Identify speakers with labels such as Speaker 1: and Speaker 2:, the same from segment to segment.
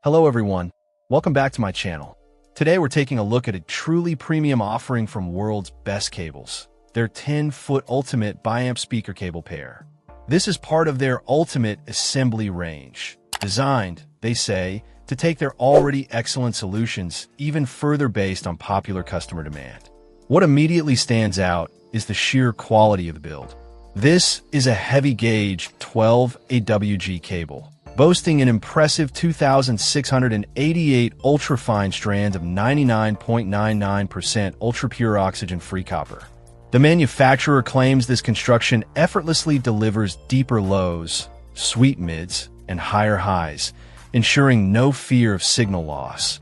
Speaker 1: Hello everyone, welcome back to my channel. Today we're taking a look at a truly premium offering from World's Best Cables, their 10-foot Ultimate Biamp speaker cable pair. This is part of their ultimate assembly range, designed, they say, to take their already excellent solutions even further based on popular customer demand. What immediately stands out is the sheer quality of the build. This is a heavy-gauge 12 AWG cable, boasting an impressive 2,688 ultra-fine strands of 99.99% ultra-pure oxygen-free copper. The manufacturer claims this construction effortlessly delivers deeper lows, sweet mids, and higher highs, ensuring no fear of signal loss,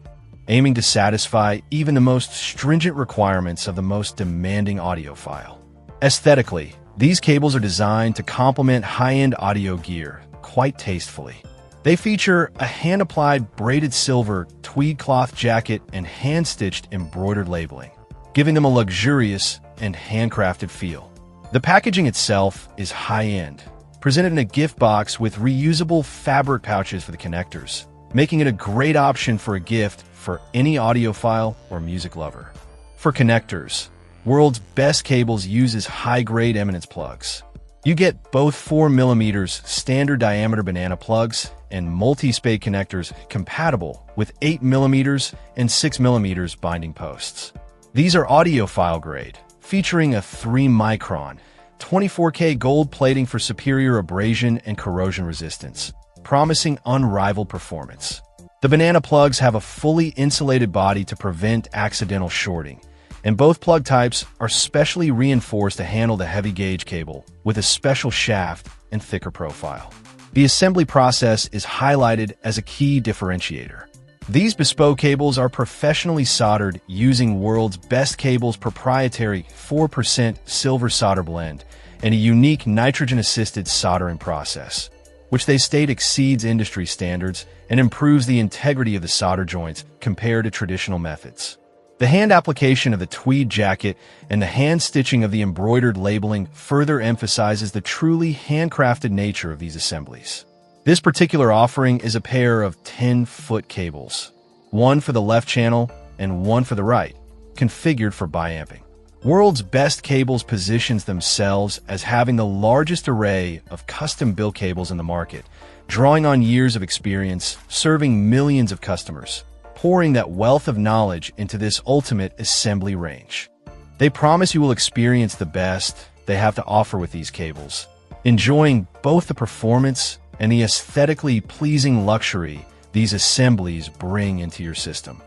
Speaker 1: aiming to satisfy even the most stringent requirements of the most demanding audiophile. Aesthetically, these cables are designed to complement high-end audio gear quite tastefully. They feature a hand-applied braided silver tweed cloth jacket and hand-stitched embroidered labeling, giving them a luxurious and handcrafted feel. The packaging itself is high-end, presented in a gift box with reusable fabric pouches for the connectors, making it a great option for a gift for any audiophile or music lover. For connectors, World's Best Cables uses high-grade eminence plugs. You get both 4mm standard diameter banana plugs and multi-spade connectors compatible with 8mm and 6mm binding posts. These are audiophile grade, featuring a 3-micron, 24K gold plating for superior abrasion and corrosion resistance, promising unrivaled performance. The banana plugs have a fully insulated body to prevent accidental shorting, and both plug types are specially reinforced to handle the heavy-gauge cable with a special shaft and thicker profile. The assembly process is highlighted as a key differentiator. These bespoke cables are professionally soldered using World's Best Cables' proprietary 4% silver solder blend and a unique nitrogen-assisted soldering process, which they state exceeds industry standards and improves the integrity of the solder joints compared to traditional methods. The hand application of the tweed jacket and the hand stitching of the embroidered labeling further emphasizes the truly handcrafted nature of these assemblies. This particular offering is a pair of 10-foot cables, one for the left channel and one for the right, configured for biamping. World's Best Cables positions themselves as having the largest array of custom-built cables in the market, drawing on years of experience, serving millions of customers, pouring that wealth of knowledge into this ultimate assembly range. They promise you will experience the best they have to offer with these cables, enjoying both the performance and the aesthetically pleasing luxury these assemblies bring into your system.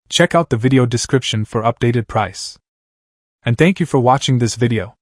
Speaker 2: Check out the video description for updated price. And thank you for watching this video.